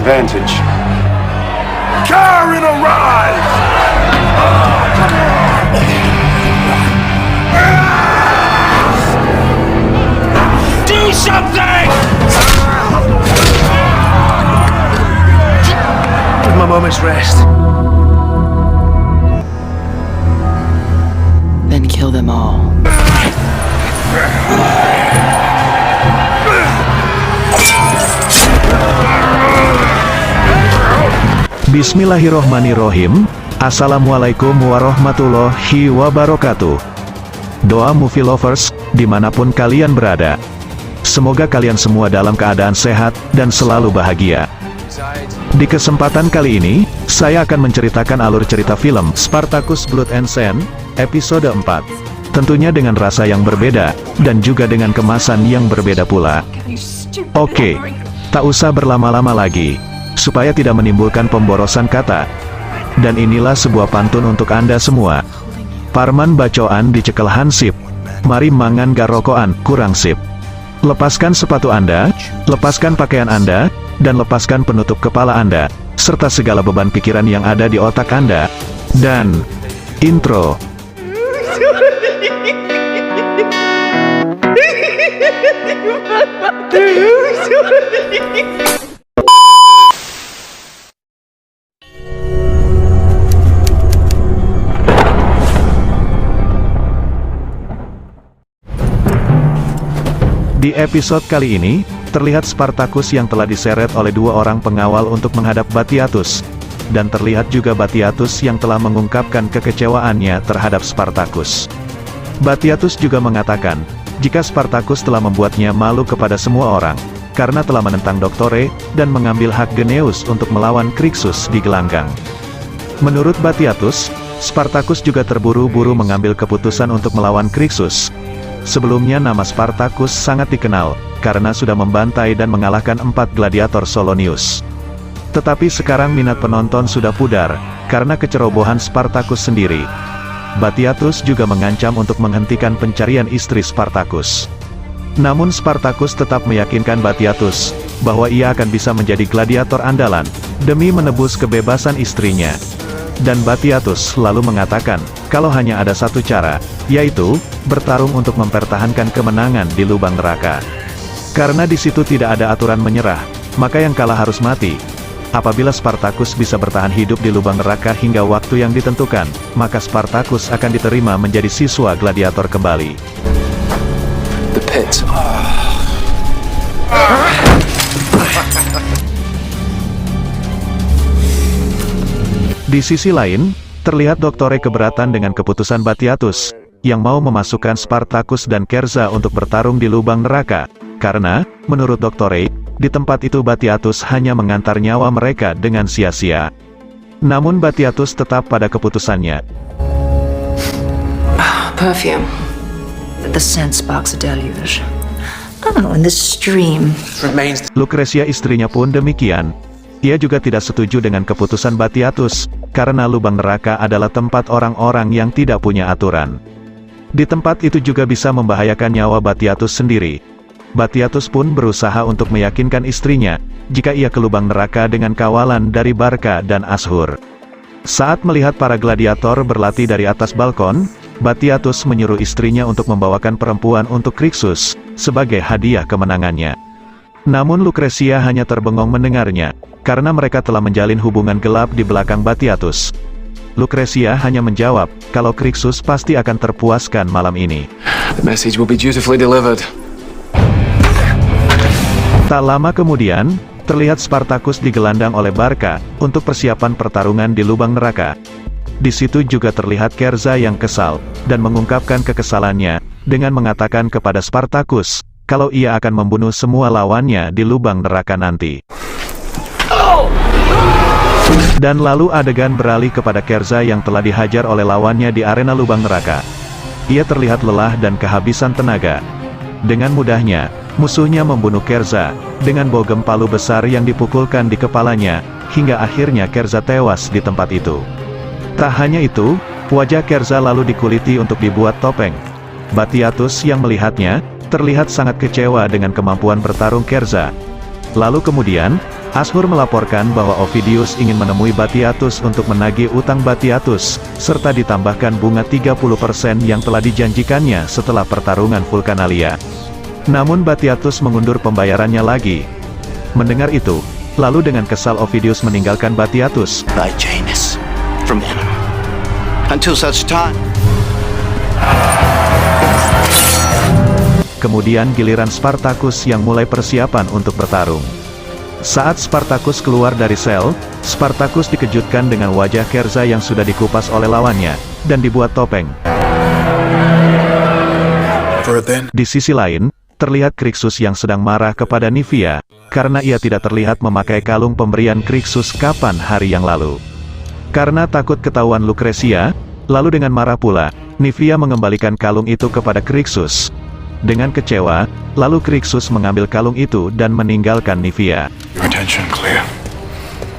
disadvantage. Karen arrives! Do something! Give him a moment's rest. Then kill them all. Bismillahirrohmanirrohim. Assalamualaikum warahmatullahi wabarakatuh. Doa movie lovers, dimanapun kalian berada. Semoga kalian semua dalam keadaan sehat dan selalu bahagia. Di kesempatan kali ini, saya akan menceritakan alur cerita film Spartacus Blood and Sand, episode 4. Tentunya dengan rasa yang berbeda, dan juga dengan kemasan yang berbeda pula. Oke, tak usah berlama-lama lagi, supaya tidak menimbulkan pemborosan kata. Dan inilah sebuah pantun untuk Anda semua. Parman bacoan dicekel hansip, mari mangan garokoan, kurang sip. Lepaskan sepatu Anda, lepaskan pakaian Anda, dan lepaskan penutup kepala Anda, serta segala beban pikiran yang ada di otak Anda. Dan, intro. Di episode kali ini, terlihat Spartacus yang telah diseret oleh dua orang pengawal untuk menghadap Batiatus. Dan terlihat juga Batiatus yang telah mengungkapkan kekecewaannya terhadap Spartacus. Batiatus juga mengatakan, jika Spartacus telah membuatnya malu kepada semua orang, karena telah menentang Doktore, dan mengambil hak Geneus untuk melawan Crixus di gelanggang. Menurut Batiatus, Spartacus juga terburu-buru mengambil keputusan untuk melawan Crixus. Sebelumnya nama Spartacus sangat dikenal, karena sudah membantai dan mengalahkan 4 gladiator Solonius. Tetapi sekarang minat penonton sudah pudar, karena kecerobohan Spartacus sendiri. Batiatus juga mengancam untuk menghentikan pencarian istri Spartacus. Namun Spartacus tetap meyakinkan Batiatus, bahwa ia akan bisa menjadi gladiator andalan, demi menebus kebebasan istrinya. Dan Batiatus lalu mengatakan, kalau hanya ada satu cara, yaitu, bertarung untuk mempertahankan kemenangan di lubang neraka. Karena di situ tidak ada aturan menyerah, maka yang kalah harus mati. Apabila Spartacus bisa bertahan hidup di lubang neraka hingga waktu yang ditentukan, maka Spartacus akan diterima menjadi siswa gladiator kembali. The pit. Di sisi lain, terlihat Doktore keberatan dengan keputusan Batiatus, yang mau memasukkan Spartacus dan Kerza untuk bertarung di lubang neraka, karena, menurut Doktore, di tempat itu Batiatus hanya mengantar nyawa mereka dengan sia-sia. Namun Batiatus tetap pada keputusannya. Perfume. The scent sparks a deluge. Oh, and the stream. Remains. Lucretia istrinya pun demikian. Ia juga tidak setuju dengan keputusan Batiatus, karena lubang neraka adalah tempat orang-orang yang tidak punya aturan. Di tempat itu juga bisa membahayakan nyawa Batiatus sendiri. Batiatus pun berusaha untuk meyakinkan istrinya, jika ia ke lubang neraka dengan kawalan dari Barca dan Ashur. Saat melihat para gladiator berlatih dari atas balkon, Batiatus menyuruh istrinya untuk membawakan perempuan untuk Crixus, sebagai hadiah kemenangannya. Namun Lucretia hanya terbengong mendengarnya, karena mereka telah menjalin hubungan gelap di belakang Batiatus. Lucretia hanya menjawab, kalau Crixus pasti akan terpuaskan malam ini. The message will be dutifully delivered. Tak lama kemudian, terlihat Spartacus digelandang oleh Barca, untuk persiapan pertarungan di lubang neraka. Di situ juga terlihat Kerza yang kesal, dan mengungkapkan kekesalannya, dengan mengatakan kepada Spartacus, kalau ia akan membunuh semua lawannya di lubang neraka nanti. Dan lalu adegan beralih kepada Kerza yang telah dihajar oleh lawannya di arena lubang neraka. Ia terlihat lelah dan kehabisan tenaga. Dengan mudahnya, musuhnya membunuh Kerza, dengan bogem palu besar yang dipukulkan di kepalanya, hingga akhirnya Kerza tewas di tempat itu. Tak hanya itu, wajah Kerza lalu dikuliti untuk dibuat topeng. Batiatus yang melihatnya, terlihat sangat kecewa dengan kemampuan bertarung Kerza. Lalu kemudian, Ashur melaporkan bahwa Ovidius ingin menemui Batiatus untuk menagih utang Batiatus, serta ditambahkan bunga 30% yang telah dijanjikannya setelah pertarungan Vulcanalia. Namun Batiatus mengundur pembayarannya lagi. Mendengar itu, lalu dengan kesal Ovidius meninggalkan Batiatus. Thy Janus from him. Until such time. Kemudian giliran Spartacus yang mulai persiapan untuk bertarung. Saat Spartacus keluar dari sel, Spartacus dikejutkan dengan wajah Kerza yang sudah dikupas oleh lawannya, dan dibuat topeng. Di sisi lain, terlihat Crixus yang sedang marah kepada Nivea, karena ia tidak terlihat memakai kalung pemberian Crixus kapan hari yang lalu. Karena takut ketahuan Lucretia, lalu dengan marah pula, Nivea mengembalikan kalung itu kepada Crixus. Dengan kecewa, lalu Crixus mengambil kalung itu dan meninggalkan Nivea.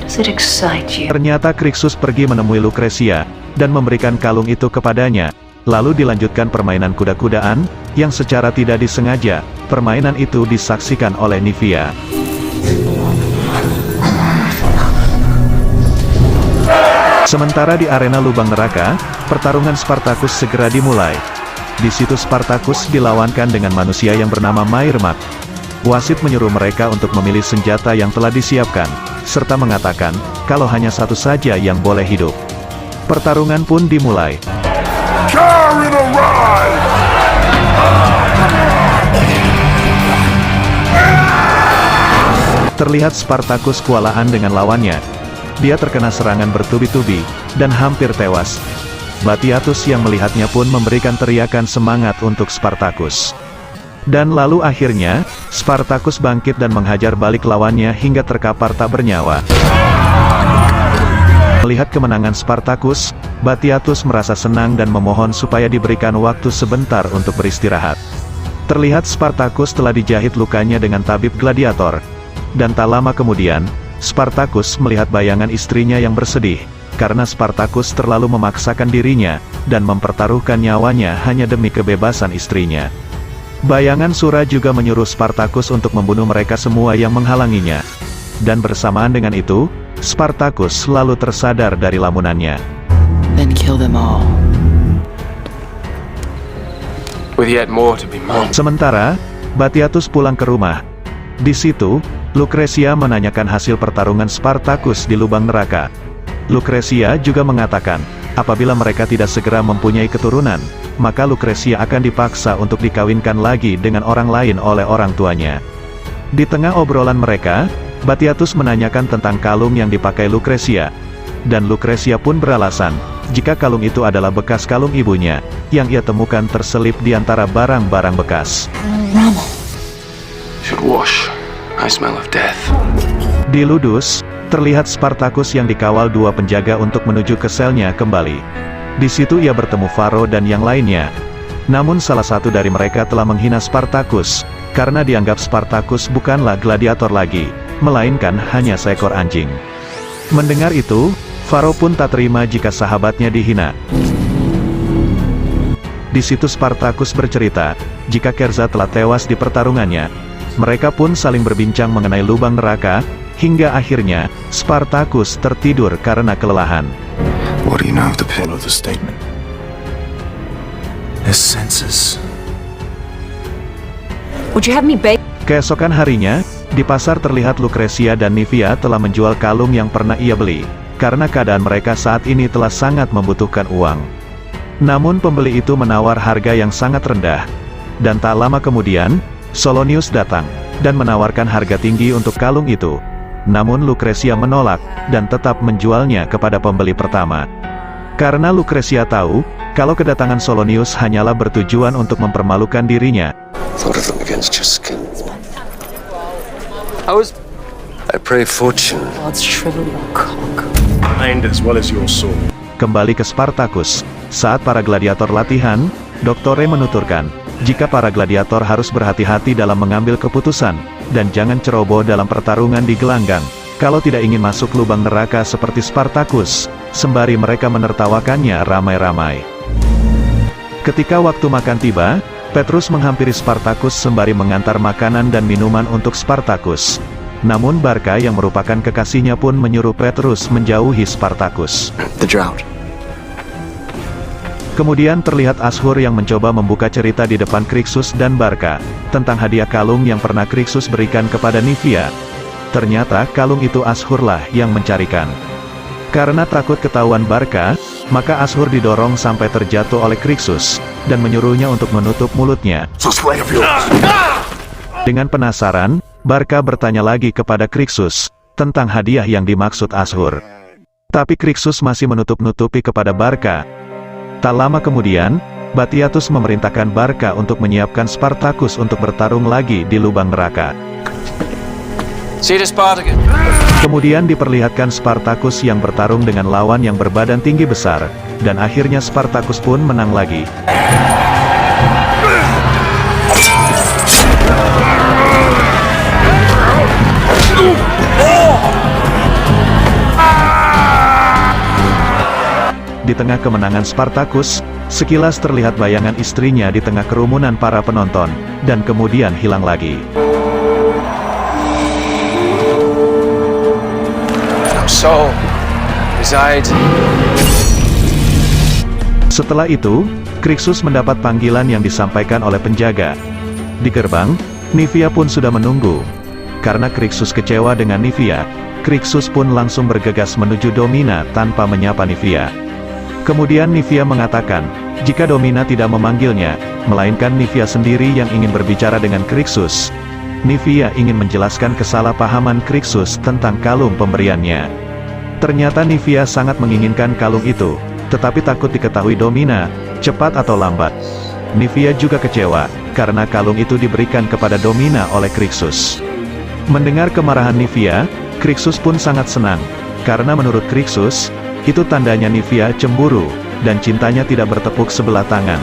Does it excite you? Ternyata Crixus pergi menemui Lucretia, dan memberikan kalung itu kepadanya. Lalu dilanjutkan permainan kuda-kudaan, yang secara tidak disengaja, permainan itu disaksikan oleh Nivea. Sementara di arena lubang neraka, pertarungan Spartacus segera dimulai. Di situ Spartacus dilawankan dengan manusia yang bernama Mairmak. Wasit menyuruh mereka untuk memilih senjata yang telah disiapkan, serta mengatakan, kalau hanya satu saja yang boleh hidup. Pertarungan pun dimulai. Terlihat Spartacus kewalahan dengan lawannya. Dia terkena serangan bertubi-tubi, dan hampir tewas. Batiatus yang melihatnya pun memberikan teriakan semangat untuk Spartacus. Dan lalu akhirnya, Spartacus bangkit dan menghajar balik lawannya hingga terkapar tak bernyawa. Melihat kemenangan Spartacus, Batiatus merasa senang dan memohon supaya diberikan waktu sebentar untuk beristirahat. Terlihat Spartacus telah dijahit lukanya dengan tabib gladiator. Dan tak lama kemudian, Spartacus melihat bayangan istrinya yang bersedih, karena Spartacus terlalu memaksakan dirinya, dan mempertaruhkan nyawanya hanya demi kebebasan istrinya. Bayangan Sura juga menyuruh Spartacus untuk membunuh mereka semua yang menghalanginya. Dan bersamaan dengan itu, Spartacus lalu tersadar dari lamunannya. Then kill them all. With yet more to be mourned. Sementara, Batiatus pulang ke rumah. Di situ, Lucretia menanyakan hasil pertarungan Spartacus di lubang neraka. Lucretia juga mengatakan, apabila mereka tidak segera mempunyai keturunan, maka Lucretia akan dipaksa untuk dikawinkan lagi dengan orang lain oleh orang tuanya. Di tengah obrolan mereka, Batiatus menanyakan tentang kalung yang dipakai Lucretia. Dan Lucretia pun beralasan, jika kalung itu adalah bekas kalung ibunya, yang ia temukan terselip di antara barang-barang bekas. Should wash. I smell of death. Di Ludus, terlihat Spartacus yang dikawal dua penjaga untuk menuju ke selnya kembali. Di situ ia bertemu Faro dan yang lainnya. Namun salah satu dari mereka telah menghina Spartacus, karena dianggap Spartacus bukanlah gladiator lagi, melainkan hanya seekor anjing. Mendengar itu, Faro pun tak terima jika sahabatnya dihina. Di situ Spartacus bercerita, jika Kerza telah tewas di pertarungannya. Mereka pun saling berbincang mengenai lubang neraka, hingga akhirnya, Spartacus tertidur karena kelelahan. What do you know of the pit? Follow the statement. His senses. Would you have me bake? Keesokan harinya, di pasar terlihat Lucretia dan Nivea telah menjual kalung yang pernah ia beli, karena keadaan mereka saat ini telah sangat membutuhkan uang. Namun pembeli itu menawar harga yang sangat rendah. Dan tak lama kemudian, Solonius datang, dan menawarkan harga tinggi untuk kalung itu. Namun Lucretia menolak, dan tetap menjualnya kepada pembeli pertama. Karena Lucretia tahu, kalau kedatangan Solonius hanyalah bertujuan untuk mempermalukan dirinya. Thought of them against your skin. I pray fortune. God's shrivel your cock. Mind as well as your soul. Kembali ke Spartacus. Saat para gladiator latihan, Doktore menuturkan, jika para gladiator harus berhati-hati dalam mengambil keputusan, dan jangan ceroboh dalam pertarungan di gelanggang, kalau tidak ingin masuk lubang neraka seperti Spartacus, sembari mereka menertawakannya ramai-ramai. Ketika waktu makan tiba, Petrus menghampiri Spartacus sembari mengantar makanan dan minuman untuk Spartacus. Namun Barca yang merupakan kekasihnya pun menyuruh Petrus menjauhi Spartacus. The drought. Kemudian terlihat Ashur yang mencoba membuka cerita di depan Crixus dan Barca, tentang hadiah kalung yang pernah Crixus berikan kepada Nivea. Ternyata kalung itu Ashurlah yang mencarikan. Karena takut ketahuan Barca, maka Ashur didorong sampai terjatuh oleh Crixus, dan menyuruhnya untuk menutup mulutnya. Dengan penasaran, Barca bertanya lagi kepada Crixus, tentang hadiah yang dimaksud Ashur. Tapi Crixus masih menutup-nutupi kepada Barca. Tak lama kemudian, Batiatus memerintahkan Barca untuk menyiapkan Spartacus untuk bertarung lagi di lubang neraka. See you, Spartacus. Kemudian diperlihatkan Spartacus yang bertarung dengan lawan yang berbadan tinggi besar, dan akhirnya Spartacus pun menang lagi. Di tengah kemenangan Spartacus, sekilas terlihat bayangan istrinya di tengah kerumunan para penonton, dan kemudian hilang lagi. Soul reside. Setelah itu, Crixus mendapat panggilan yang disampaikan oleh penjaga. Di gerbang, Nivea pun sudah menunggu. Karena Crixus kecewa dengan Nivea, Crixus pun langsung bergegas menuju Domina tanpa menyapa Nivea. Kemudian Nivea mengatakan, jika Domina tidak memanggilnya, melainkan Nivea sendiri yang ingin berbicara dengan Crixus. Nivea ingin menjelaskan kesalahpahaman Crixus tentang kalung pemberiannya. Ternyata Nivea sangat menginginkan kalung itu, tetapi takut diketahui Domina, cepat atau lambat. Nivea juga kecewa, karena kalung itu diberikan kepada Domina oleh Crixus. Mendengar kemarahan Nivea, Crixus pun sangat senang, karena menurut Crixus, itu tandanya Nivea cemburu, dan cintanya tidak bertepuk sebelah tangan.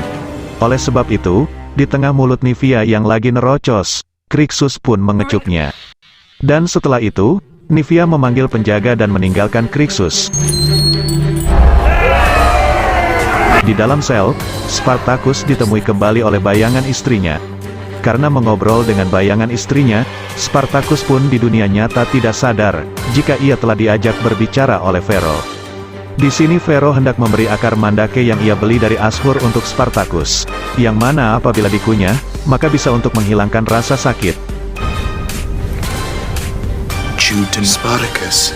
Oleh sebab itu, di tengah mulut Nivea yang lagi nerocos, Crixus pun mengecupnya. Dan setelah itu, Nivea memanggil penjaga dan meninggalkan Crixus. Di dalam sel, Spartacus ditemui kembali oleh bayangan istrinya. Karena mengobrol dengan bayangan istrinya, Spartacus pun di dunia nyata tidak sadar, jika ia telah diajak berbicara oleh Phero. Di sini Phero hendak memberi akar mandake yang ia beli dari Ashur untuk Spartacus, yang mana apabila dikunyah, maka bisa untuk menghilangkan rasa sakit. Spartacus.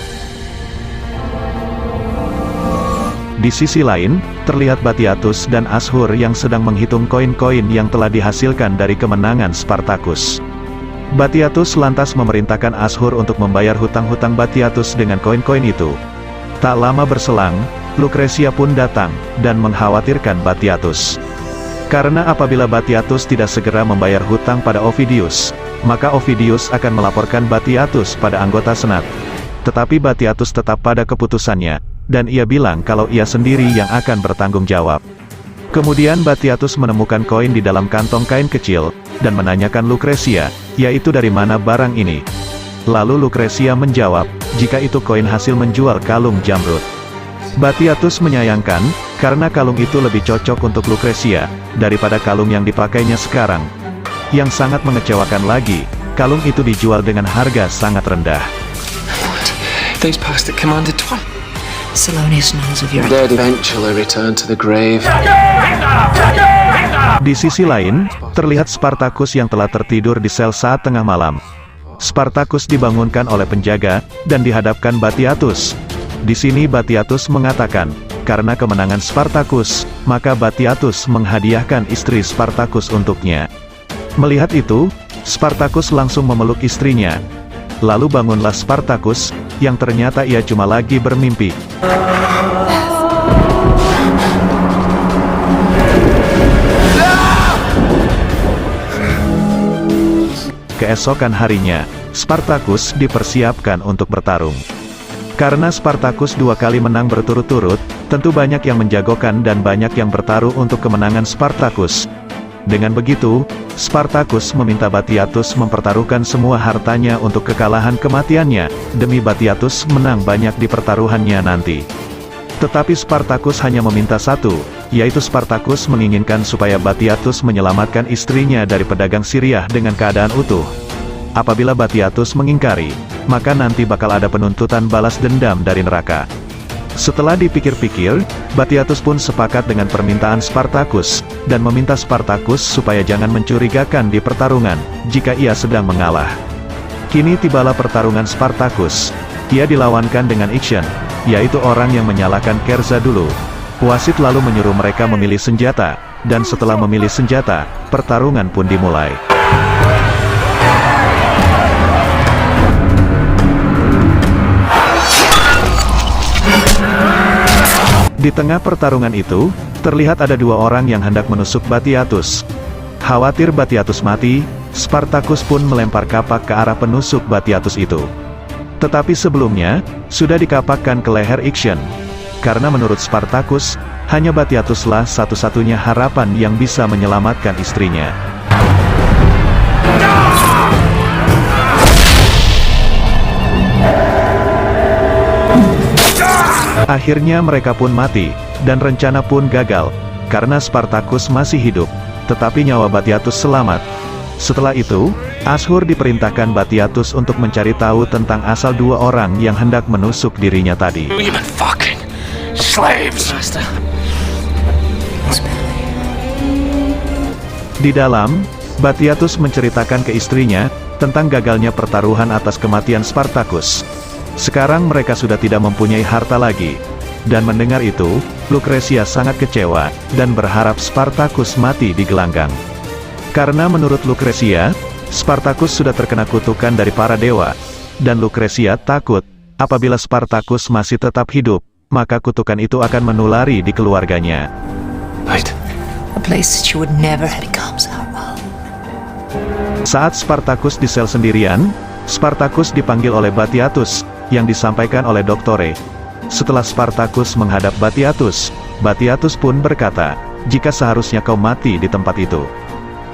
Di sisi lain, terlihat Batiatus dan Ashur yang sedang menghitung koin-koin yang telah dihasilkan dari kemenangan Spartacus. Batiatus lantas memerintahkan Ashur untuk membayar hutang-hutang Batiatus dengan koin-koin itu. Tak lama berselang, Lucretia pun datang, dan mengkhawatirkan Batiatus. Karena apabila Batiatus tidak segera membayar hutang pada Ovidius, maka Ovidius akan melaporkan Batiatus pada anggota senat. Tetapi Batiatus tetap pada keputusannya, dan ia bilang kalau ia sendiri yang akan bertanggung jawab. Kemudian Batiatus menemukan koin di dalam kantong kain kecil, dan menanyakan Lucretia, yaitu dari mana barang ini. Lalu Lucretia menjawab, jika itu koin hasil menjual kalung Jamrud. Batiatus menyayangkan, karena kalung itu lebih cocok untuk Lucretia, daripada kalung yang dipakainya sekarang. Yang sangat mengecewakan lagi, kalung itu dijual dengan harga sangat rendah. These past that commanded twice. Salonius knows of your... Dead eventually return to the grave. Di sisi lain, terlihat Spartacus yang telah tertidur di sel saat tengah malam. Spartacus dibangunkan oleh penjaga, dan dihadapkan Batiatus. Di sini Batiatus mengatakan, karena kemenangan Spartacus, maka Batiatus menghadiahkan istri Spartacus untuknya. Melihat itu, Spartacus langsung memeluk istrinya. Lalu bangunlah Spartacus, yang ternyata ia cuma lagi bermimpi. Keesokan harinya, Spartacus dipersiapkan untuk bertarung. Karena Spartacus 2 kali menang berturut-turut, tentu banyak yang menjagokan dan banyak yang bertaruh untuk kemenangan Spartacus. Dengan begitu, Spartacus meminta Batiatus mempertaruhkan semua hartanya untuk kekalahan kematiannya, demi Batiatus menang banyak di pertaruhannya nanti. Tetapi Spartacus hanya meminta satu, yaitu Spartacus menginginkan supaya Batiatus menyelamatkan istrinya dari pedagang Syria dengan keadaan utuh. Apabila Batiatus mengingkari, maka nanti bakal ada penuntutan balas dendam dari neraka. Setelah dipikir-pikir, Batiatus pun sepakat dengan permintaan Spartacus, dan meminta Spartacus supaya jangan mencurigakan di pertarungan, jika ia sedang mengalah. Kini tibalah pertarungan Spartacus. Ia dilawankan dengan Ixion, yaitu orang yang menyalahkan Kerza dulu. Wasit lalu menyuruh mereka memilih senjata, dan setelah memilih senjata, pertarungan pun dimulai. Di tengah pertarungan itu, terlihat ada dua orang yang hendak menusuk Batiatus. Khawatir Batiatus mati, Spartacus pun melempar kapak ke arah penusuk Batiatus itu. Tetapi sebelumnya, sudah dikapakkan ke leher Ixion. Karena menurut Spartacus, hanya Batiatuslah satu-satunya harapan yang bisa menyelamatkan istrinya. Akhirnya mereka pun mati, dan rencana pun gagal, karena Spartacus masih hidup, tetapi nyawa Batiatus selamat. Setelah itu, Ashur diperintahkan Batiatus untuk mencari tahu tentang asal dua orang yang hendak menusuk dirinya tadi. Human fucking slaves. Di dalam, Batiatus menceritakan ke istrinya tentang gagalnya pertaruhan atas kematian Spartacus. Sekarang mereka sudah tidak mempunyai harta lagi. Dan mendengar itu, Lucretia sangat kecewa, dan berharap Spartacus mati di gelanggang. Karena menurut Lucretia, Spartacus sudah terkena kutukan dari para dewa. Dan Lucretia takut, apabila Spartacus masih tetap hidup, maka kutukan itu akan menulari di keluarganya. Wait. A place that you would never becomes our own. Saat Spartacus di sel sendirian, Spartacus dipanggil oleh Batiatus, yang disampaikan oleh Doktore. Setelah Spartacus menghadap Batiatus, Batiatus pun berkata, "Jika seharusnya kau mati di tempat itu."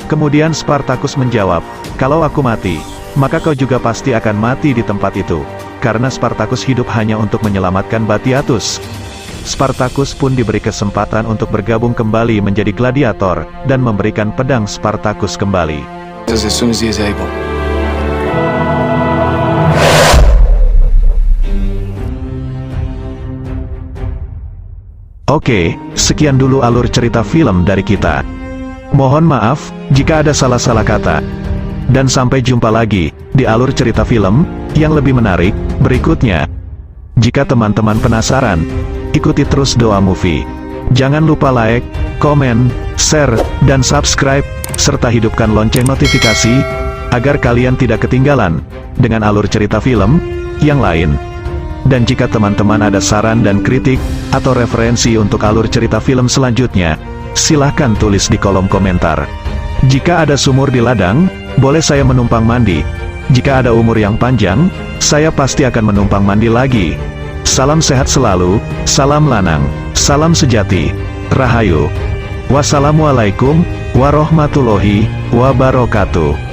Kemudian Spartacus menjawab, "Kalau aku mati, maka kau juga pasti akan mati di tempat itu." Karena Spartacus hidup hanya untuk menyelamatkan Batiatus. Spartacus pun diberi kesempatan untuk bergabung kembali menjadi gladiator, dan memberikan pedang Spartacus kembali. Does as soon as he is able. Oke, sekian dulu alur cerita film dari kita. Mohon maaf, jika ada salah-salah kata. Dan sampai jumpa lagi, di alur cerita film, yang lebih menarik, berikutnya. Jika teman-teman penasaran, ikuti terus Doa Movie. Jangan lupa like, komen, share, dan subscribe, serta hidupkan lonceng notifikasi, agar kalian tidak ketinggalan, dengan alur cerita film, yang lain. Dan jika teman-teman ada saran dan kritik, atau referensi untuk alur cerita film selanjutnya, silahkan tulis di kolom komentar. Jika ada sumur di ladang, boleh saya menumpang mandi. Jika ada umur yang panjang, saya pasti akan menumpang mandi lagi. Salam sehat selalu, salam lanang, salam sejati, Rahayu. Wassalamualaikum warahmatullahi wabarakatuh.